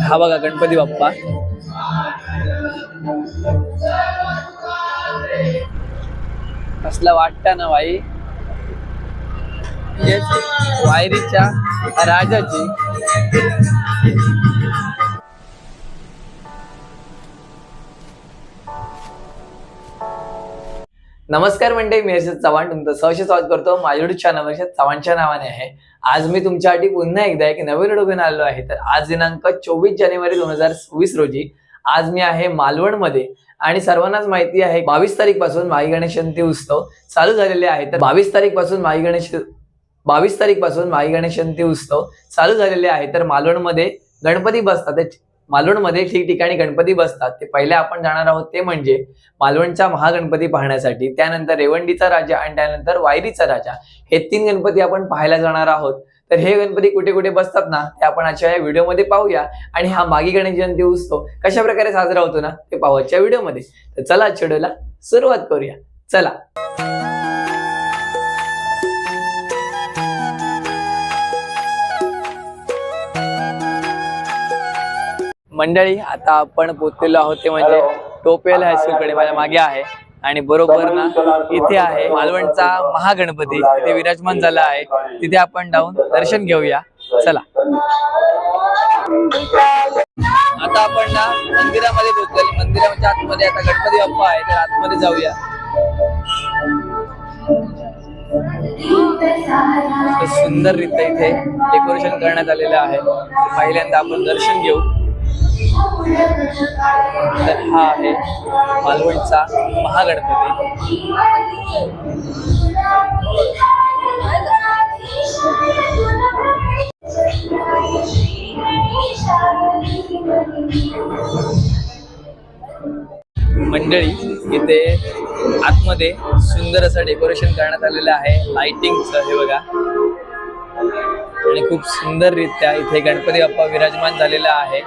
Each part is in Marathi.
हा बघा गणपती बाप्पा. कसला वाटतं ना बाई, वायरीच्या राजाची. नमस्कार मंडळी, मी हर्षद चव्हाण तुमचं सहर्ष स्वागत करतो माझ्या युट्यूब चॅनल हर्षद चव्हाणच्या नावाने आहे. आज मी तुमच्यासाठी पुन्हा एकदा एक नवीन व्हिडिओ घेऊन आलो आहे. तर आज दिनांक 24 जानेवारी 2024 रोजी आज मी आहे मालवणमध्ये आणि सर्वांनाच माहिती आहे 22 तारीख पासून माई गणेश जयंती उत्सव चालू झालेले आहे. तर 22 तारीख पासून माई गणेश जयंती उत्सव चालू झालेले आहे. तर मालवणमध्ये गणपती बसतात. मालवणमध्ये ठिकठिकाणी गणपती बसतात. ते पहिले आपण जाणार आहोत ते म्हणजे मालवणचा महागणपती पाहण्यासाठी, त्यानंतर रेवंडीचा राजा आणि त्यानंतर वायरीचा राजा, हे 3 गणपती आपण पाहायला जाणार आहोत. तर हे गणपती कुठे कुठे बसतात ना ते आपण आजच्या या व्हिडिओमध्ये पाहूया आणि हा मागी गणेश जयंती उत्सव कशा प्रकारे साजरा होतो ना ते पाहू आजच्या व्हिडिओमध्ये. तर चला आजच्या व्हिडिओला सुरुवात करूया. चला मंडळी, आता आपण पोहोचलेलो आहोत ते म्हणजे टोपेल हायस्कूल कडे. माझ्या मागे आहे आणि बरोबर ना इथे आहे मालवणचा महागणपती, तिथे विराजमान झाला आहे. तिथे आपण जाऊन दर्शन घेऊया. चला आता आपण ना मंदिरामध्ये पोहोचलेलो. मंदिराच्या आतमध्ये आता गणपती बाप्पा आहे, तर आतमध्ये जाऊया. सुंदररित्या इथे डेकोरेशन करण्यात आलेलं आहे. पहिल्यांदा आपण दर्शन घेऊ. तर हा आहे मालवणचा महागणपती. मंडळी, इथे आतमध्ये सुंदर असं डेकोरेशन करण्यात आलेलं आहे लाइटिंगचं. हे बघा, आणि खूप सुंदररित्या इथे गणपती बाप्पा विराजमान झालेला आहे.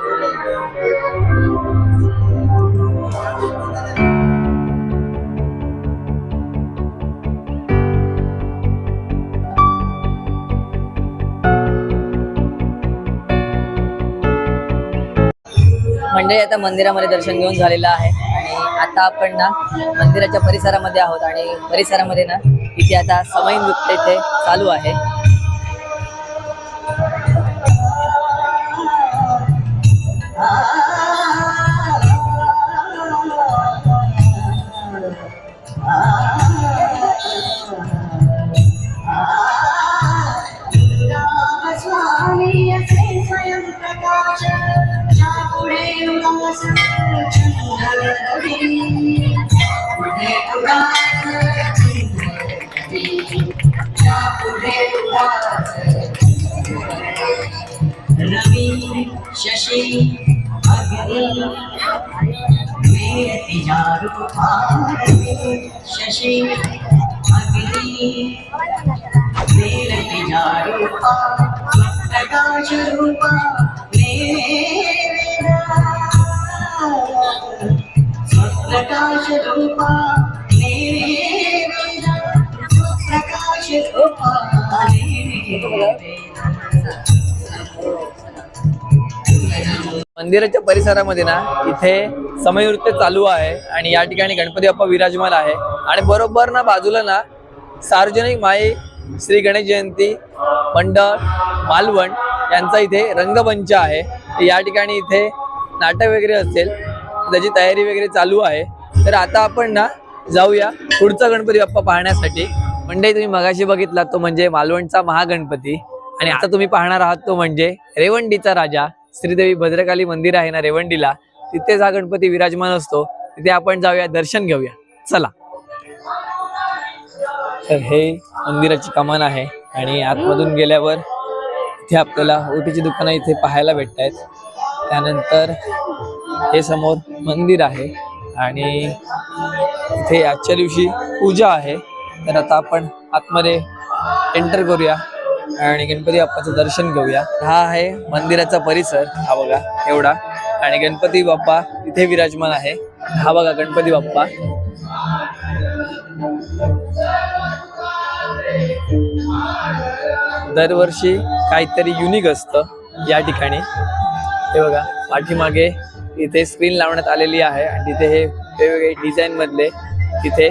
मंडळी, आता मंदिरामध्ये दर्शन घेऊन झालेलं आहे आणि आता आपण ना मंदिराच्या परिसरामध्ये आहोत आणि परिसरामध्ये ना इथे आता समय नृत्य इथे चालू आहे. शशि अग्नि मेरे रूपा, शशि अग्नि मेरे रूपा, प्रकाश रूपा प्रकाश रूपा प्रकाश रूपा. मंदिराच्या परिसरामध्ये ना इथे समय नृत्य चालू आहे आणि या ठिकाणी गणपती बाप्पा विराजमान आहे. आणि बरोबर ना बाजूला ना सार्वजनिक माई श्री गणेश जयंती मंडळ मालवण यांचा इथे रंगमंच आहे. या ठिकाणी इथे नाटक वगैरे असेल, त्याची तयारी वगैरे चालू आहे. तर आता आपण ना जाऊया पुढचा गणपती बाप्पा पाहण्यासाठी. मंडळी, तुम्ही मगाशी बघितला तो म्हणजे मालवणचा महागणपती आणि आता तुम्ही पाहणार आहात तो म्हणजे रेवंडीचा राजा. श्रीदेवी भद्रकाली मंदिर आहे ना रेवंडीला, तिथेच हा गणपती विराजमान असतो. तिथे आपण जाऊया, दर्शन घेऊया. चला. तर हे मंदिराची कमान आहे आणि आतमधून गेल्यावर इथे आपल्याला ओटीची दुकानं इथे पाहायला भेटत आहेत. त्यानंतर हे समोर मंदिर आहे आणि इथे आजच्या दिवशी पूजा आहे. तर आता आपण आतमध्ये एंटर करूया आणि गणपती बाप्पाचं दर्शन घेऊया. हा आहे मंदिराचा परिसर, हा बघा एवढा, आणि गणपती बाप्पा इथे विराजमान आहे. हा बघा गणपती बाप्पा. दरवर्षी काहीतरी युनिक असतं या ठिकाणी. हे बघा पाठीमागे इथे स्क्रीन लावण्यात आलेली आहे आणि तिथे हे वेगवेगळे डिझाईन मधले तिथे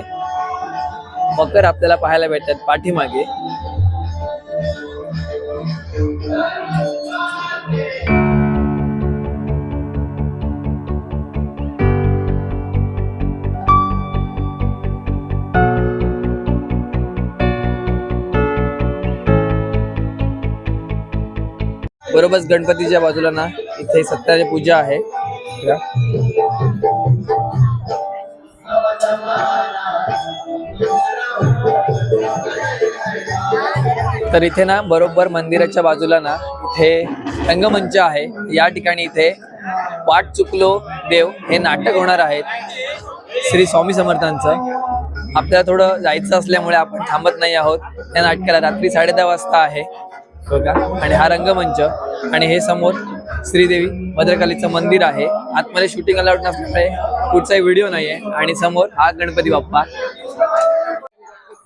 मकर आपल्याला पाहायला भेटतात पाठीमागे. बरोबर गणपतीच्या बाजूला ना इथे सत्यनारायण पूजा आहे. तर इथे ना बरोबर मंदिराच्या बाजूला ना इथे रंगमंच आहे. या ठिकाणी इथे वाट चुकलो देव हे नाटक होणार आहेत श्री स्वामी समर्थांचं. आपल्याला थोडं जायचं असल्यामुळे आपण थांबत नाही आहोत. त्या नाटकाला रात्री 10:30 वाजता आहे बघा. आणि हा रंगमंच आणि हे समोर श्रीदेवी भद्रकालीचं मंदिर आहे. आतमध्ये शूटिंग अलाउड नसल्यामुळे कुठचाही व्हिडिओ नाहीये. आणि समोर हा गणपती बाप्पा.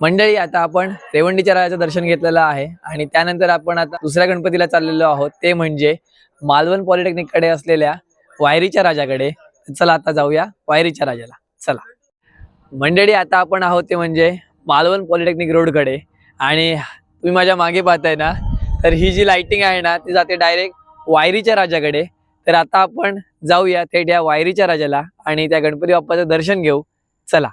मंडळी आता आपण रेवंडीच्या राजाचं दर्शन घेतलेलं आहे आणि त्यानंतर आपण आता दुसऱ्या गणपतीला चाललेलो आहोत, ते म्हणजे मालवण पॉलिटेक्निक कडे असलेल्या वायरीच्या राजाकडे. चला आता जाऊया वायरीच्या राजाला. चला मंडळी आता आपण आहोत ते म्हणजे मालवण पॉलिटेक्निक रोड कडे. आणि तुम्ही माझ्या मागे पाहताय ना, तर ही जी लाइटिंग आहे ना ती जाते डायरेक्ट वायरीच्या राजाकडे. तर आता आपण जाऊया थेट या वायरीच्या राजाला आणि त्या गणपती बाप्पाचं दर्शन घेऊ. चला.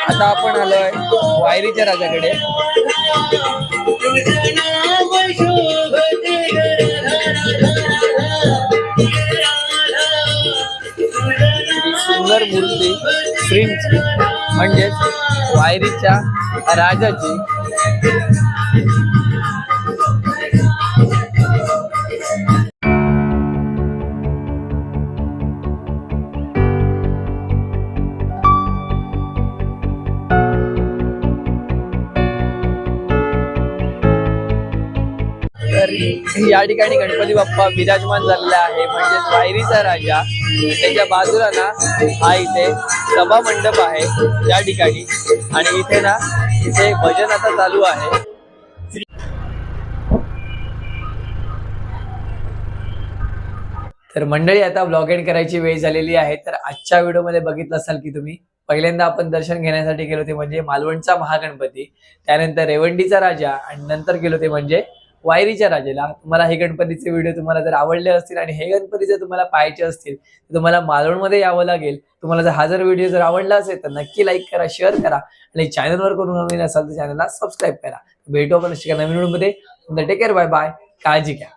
आता आपण आलोय वायरीच्या राजाकडे. सुंदर मूर्ती श्रींची म्हणजेच वायरीच्या राजाची. या ठिकाणी गणपती बाप्पा विराजमान झालेला आहे म्हणजेच वायरीचा राजा. त्याच्या बाजूला ना हा इथे सभा मंडप आहे या ठिकाणी. आणि इथे ना इथे भजन आता चालू आहे. तर मंडळी आता ब्लॉग एंड करायची वेळ झालेली आहे. तर आजच्या व्हिडिओमध्ये बघितलं असाल की तुम्ही पहिल्यांदा आपण दर्शन घेण्यासाठी गेलो ते म्हणजे मालवणचा महागणपती, त्यानंतर रेवंडीचा राजा आणि नंतर गेलो ते म्हणजे वायरीच्या राजाला. तुम्हाला हे गणपतीचे व्हिडिओ तुम्हाला जर आवडले असतील आणि हे गणपती जर तुम्हाला पाहायचे असतील तर तुम्हाला मालवणमध्ये यावं लागेल. तुम्हाला जर हा व्हिडिओ जर आवडला असेल तर नक्की लाईक करा, शेअर करा आणि चॅनलवर करून नवीन असाल तर चॅनलला सबस्क्राईब करा. भेटू आपण अशा नवीन व्हिडिओमध्ये. टेक केअर, बाय बाय, काळजी घ्या.